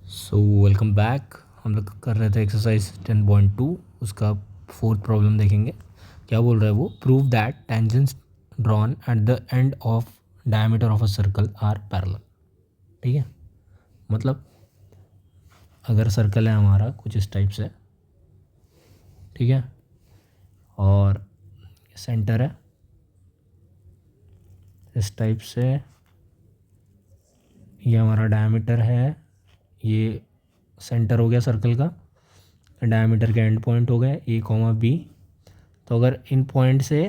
So welcome back. हम लोग कर रहे थे एक्सरसाइज 10.2, उसका फोर्थ प्रॉब्लम देखेंगे। क्या बोल रहा है वो? Prove that tangents drawn at the end of diameter of a circle are parallel. ठीक है, मतलब अगर सर्कल है हमारा कुछ इस टाइप से, ठीक है, और सेंटर है इस टाइप से, ये हमारा डायमीटर है, ये सेंटर हो गया सर्कल का, डायमीटर के एंड पॉइंट हो गए ए कॉमा बी। तो अगर इन पॉइंट से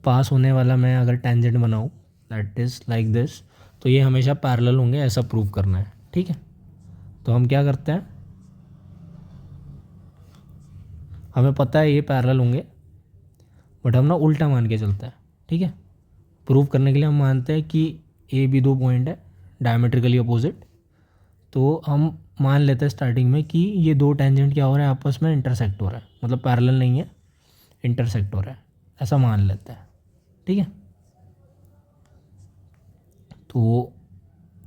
पास होने वाला मैं अगर टेंजेंट बनाऊँ दैट इज़ लाइक दिस, तो ये हमेशा पैरेलल होंगे, ऐसा प्रूव करना है। ठीक है, तो हम क्या करते हैं, हमें पता है ये पैरेलल होंगे, बट हम ना उल्टा मान के चलते हैं। ठीक है, प्रूव करने के लिए हम मानते हैं कि ए बी दो पॉइंट है डायमेट्रिकली अपोजिट, तो हम मान लेते हैं स्टार्टिंग में कि ये दो टेंजेंट क्या हो रहा है, आपस में इंटरसेक्ट हो रहा है, मतलब पैरेलल नहीं है, इंटरसेक्ट हो रहा है, ऐसा मान लेते हैं। ठीक है, तो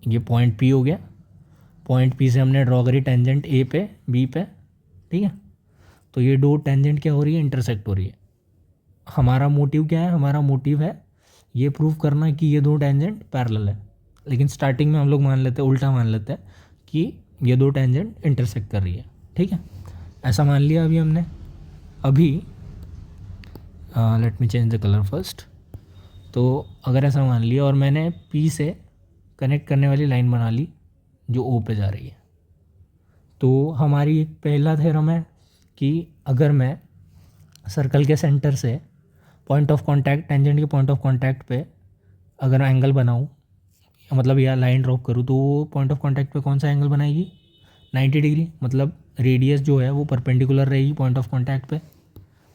ये पॉइंट पी हो गया, पॉइंट पी से हमने ड्रॉ करी टेंजेंट ए पे बी पे। ठीक है, तो ये दो टेंजेंट क्या हो रही है, इंटरसेक्ट हो रही है। हमारा मोटिव क्या है, हमारा मोटिव है ये प्रूव करना कि ये दो टेंजेंट पैरेलल है, लेकिन स्टार्टिंग में हम लोग मान लेते हैं, उल्टा मान लेते हैं कि ये दो टेंजेंट इंटरसेक्ट कर रही है। ठीक है, ऐसा मान लिया अभी हमने। अभी let me change the colour first. तो अगर ऐसा मान लिया और मैंने पी से कनेक्ट करने वाली लाइन बना ली जो ओ पे जा रही है, तो हमारी एक पहला थ्योरम है कि अगर मैं सर्कल के सेंटर से पॉइंट ऑफ कांटेक्ट, टेंजेंट के पॉइंट ऑफ कांटेक्ट पे अगर एंगल बनाऊँ, मतलब या लाइन ड्रॉप करूँ, तो वो पॉइंट ऑफ कांटेक्ट पे कौन सा एंगल बनाएगी, 90 डिग्री। मतलब रेडियस जो है वो परपेंडिकुलर रहेगी पॉइंट ऑफ कांटेक्ट पे।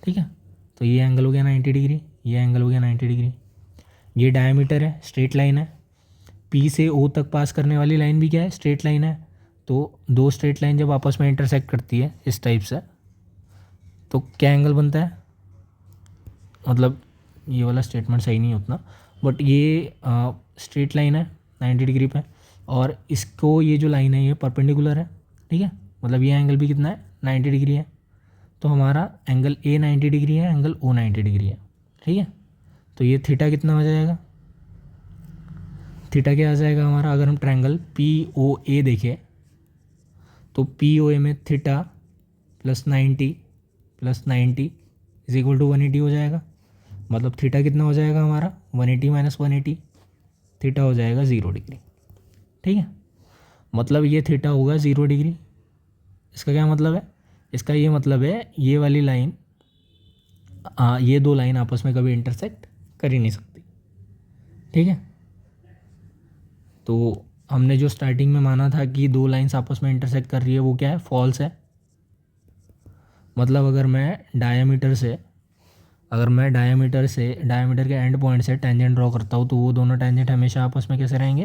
ठीक है, तो ये एंगल हो गया 90 डिग्री, ये एंगल हो गया 90 डिग्री। ये डायमीटर है, स्ट्रेट लाइन है, पी से ओ तक पास करने वाली लाइन भी क्या है, स्ट्रेट लाइन है। तो दो स्ट्रेट लाइन जब आपस में इंटरसेक्ट करती है इस टाइप से, तो क्या एंगल बनता है, मतलब ये वाला स्टेटमेंट सही नहीं उतना, बट ये स्ट्रेट लाइन है 90 डिग्री पे, और इसको ये जो लाइन है ये परपेंडिकुलर है। ठीक है, मतलब ये एंगल भी कितना है, 90 डिग्री है। तो हमारा एंगल ए 90 डिग्री है, एंगल ओ 90 डिग्री है। ठीक है, तो ये थीटा कितना हो जाएगा, थीटा क्या आ जाएगा हमारा, अगर हम ट्रायंगल पी ओ ए देखें तो पी ओ ए में theta plus 90 is equal to 180 हो जाएगा। मतलब थीटा कितना हो जाएगा हमारा, 180 माइनस 180, थीटा हो जाएगा 0 डिग्री। ठीक है, मतलब ये थीटा होगा 0 डिग्री। इसका क्या मतलब है, इसका ये मतलब है ये वाली लाइन, ये दो लाइन आपस में कभी इंटरसेक्ट कर ही नहीं सकती। ठीक है, तो हमने जो स्टार्टिंग में माना था कि दो लाइंस आपस में इंटरसेक्ट कर रही है, वो क्या है, फॉल्स है। मतलब अगर मैं डायमीटर के एंड पॉइंट से टेंजेंट ड्रॉ करता हूँ, तो वो दोनों टेंजेंट हमेशा आपस में कैसे रहेंगे,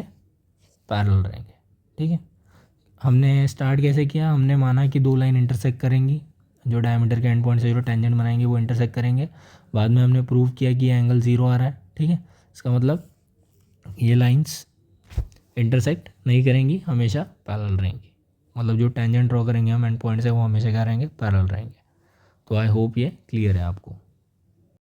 पैरेलल रहेंगे। ठीक है, हमने स्टार्ट कैसे किया, हमने माना कि दो लाइन इंटरसेक्ट करेंगी, जो डायमीटर के एंड पॉइंट से जो टेंजेंट बनाएंगे वो इंटरसेक्ट करेंगे। बाद में हमने प्रूव किया कि एंगल 0 आ रहा है। ठीक है, इसका मतलब ये लाइंस इंटरसेक्ट नहीं करेंगी, हमेशा पैरेलल रहेंगी। मतलब जो टेंजेंट ड्रॉ करेंगे हम एंड पॉइंट से, वो हमेशा क्या रहेंगे, पैरेलल रहेंगे। तो आई होप ये क्लियर है आपको।